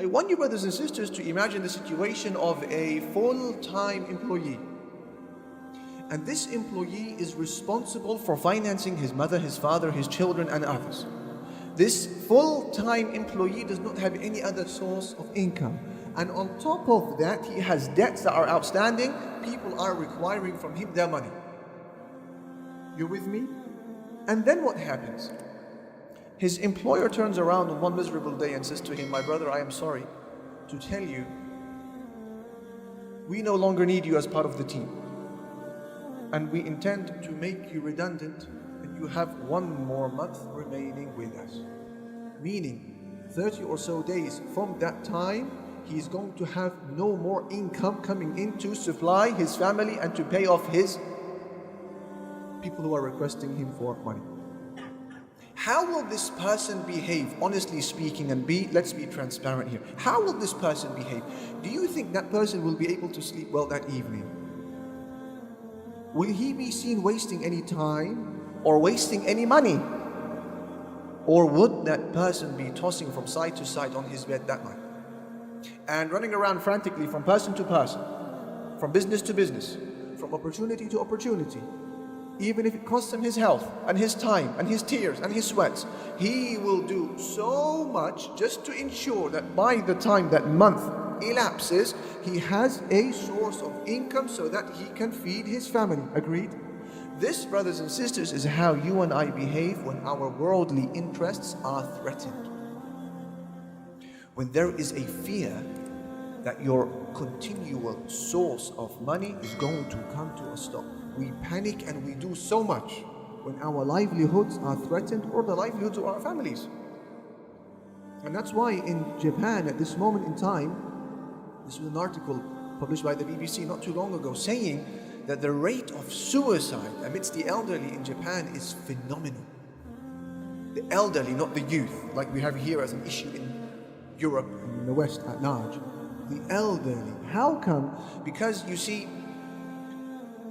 I want you, brothers and sisters, to imagine the situation of a full-time employee. And this employee is responsible for financing his mother, his father, his children, and others. This full-time employee does not have any other source of income. And on top of that, he has debts that are outstanding. People are requiring from him their money. You with me? And then what happens? His employer turns around on one miserable day and says to him, "My brother, I am sorry to tell you, we no longer need you as part of the team. And we intend to make you redundant, and you have one more month remaining with us." Meaning, 30 or so days from that time, he's going to have no more income coming in to supply his family and to pay off his people who are requesting him for money. How will this person behave, honestly speaking, and let's be transparent here. How will this person behave? Do you think that person will be able to sleep well that evening? Will he be seen wasting any time or wasting any money? Or would that person be tossing from side to side on his bed that night and running around frantically from person to person, from business to business, from opportunity to opportunity? Even if it costs him his health and his time and his tears and his sweats, he will do so much just to ensure that by the time that month elapses, he has a source of income so that he can feed his family. Agreed? This, brothers and sisters, is how you and I behave when our worldly interests are threatened. When there is a fear that your continual source of money is going to come to a stop, we panic and we do so much when our livelihoods are threatened or the livelihoods of our families. And that's why in Japan at this moment in time, this was an article published by the BBC not too long ago saying that the rate of suicide amidst the elderly in Japan is phenomenal. The elderly, not the youth, like we have here as an issue in Europe and in the West at large. The elderly. How come? Because you see,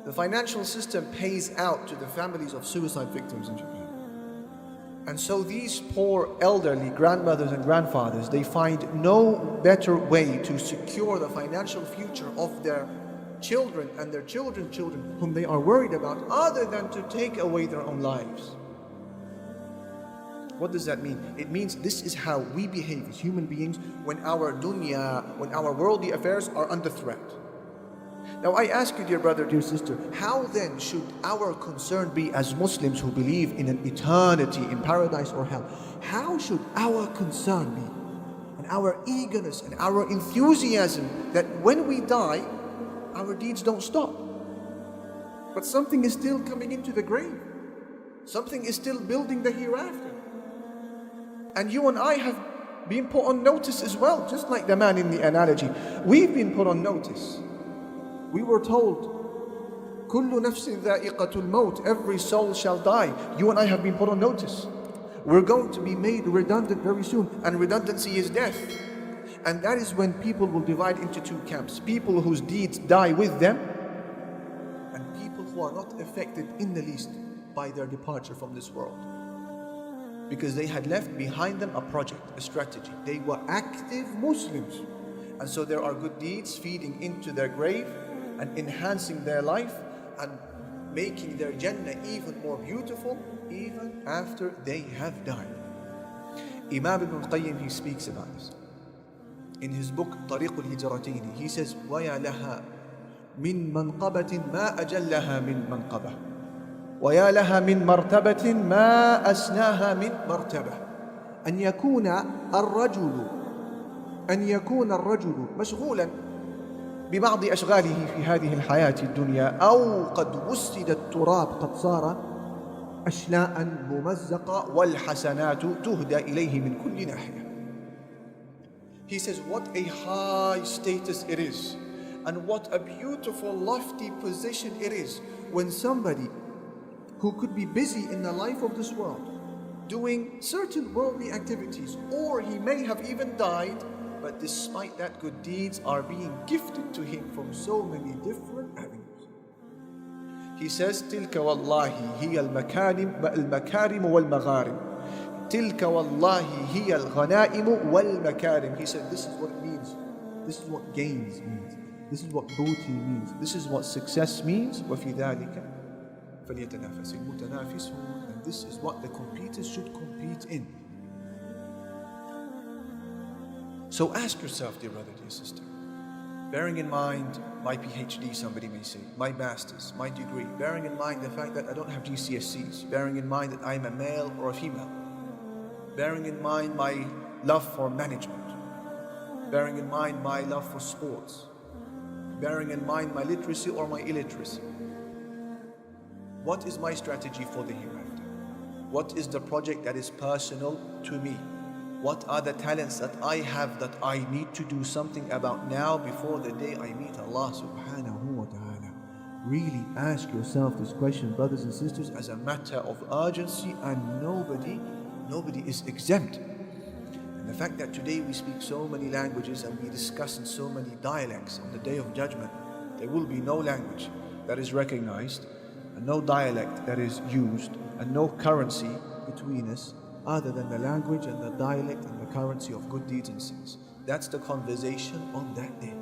the financial system pays out to the families of suicide victims in Japan. And so these poor elderly grandmothers and grandfathers, they find no better way to secure the financial future of their children and their children's children whom they are worried about other than to take away their own lives. What does that mean? It means this is how we behave as human beings when our dunya, when our worldly affairs are under threat. Now I ask you, dear brother, dear sister, how then should our concern be as Muslims who believe in an eternity in paradise or hell? How should our concern be, and our eagerness and our enthusiasm that when we die, our deeds don't stop, but something is still coming into the grave. Something is still building the hereafter. And you and I have been put on notice as well, just like the man in the analogy. We've been put on notice. We were told, كُلُّ نَفْسٍ ذَائِقَةُ الْمَوْتِ, every soul shall die. You and I have been put on notice. We're going to be made redundant very soon, and redundancy is death. And that is when people will divide into two camps. People whose deeds die with them, and people who are not affected in the least by their departure from this world. Because they had left behind them a project, a strategy. They were active Muslims. And so there are good deeds feeding into their grave and enhancing their life and making their Jannah even more beautiful even after they have died. Imam Ibn al-Qayyim, he speaks about this. In his book, طريق الهجرتين, he says, وَيَا لَهَا مِن مَنْقَبَةٍ مَا أَجَلَّهَا مِن مَنْقَبَةٍ وَيَا لَهَا مِن مَرْتَبَةٍ مَا أَسْنَاهَا مِن مَرْتَبَةٍ أن يكون الرجل مشغولا ببعض أشغاله في هذه الحياة الدنيا أو قد وسد التراب قد صار أشلاء ممزقة والحسنات تهدى إليه من كل ناحية. He says, what a high status it is and what a beautiful lofty position it is when somebody who could be busy in the life of this world doing certain worldly activities, or he may have even died, but despite that good deeds are being gifted to him from so many different avenues. He says, تلك والله هي المكارم والمغارم. تِلْكَ وَاللَّهِ هِيَ الْغَنَائِمُ وَالْمَكَارِمُ. He said, this is what it means. This is what gains means. This is what booty means. This is what success means. وَفِي ذَلِكَ فَلْيَتَنَافَسِ الْمُتَنَافِسُونَ. And this is what the competitors should compete in. So ask yourself, dear brother, dear sister, bearing in mind my PhD, somebody may say, my master's, my degree, bearing in mind the fact that I don't have GCSEs, bearing in mind that I'm a male or a female, bearing in mind my love for management, bearing in mind my love for sports, bearing in mind my literacy or my illiteracy. What is my strategy for the hereafter? What is the project that is personal to me? What are the talents that I have that I need to do something about now before the day I meet Allah subhanahu wa ta'ala? Really ask yourself this question, brothers and sisters, as a matter of urgency, and nobody is exempt. And the fact that today we speak so many languages and we discuss in so many dialects, on the day of judgment, there will be no language that is recognized, and no dialect that is used, and no currency between us other than the language and the dialect and the currency of good deeds and sins. That's the conversation on that day.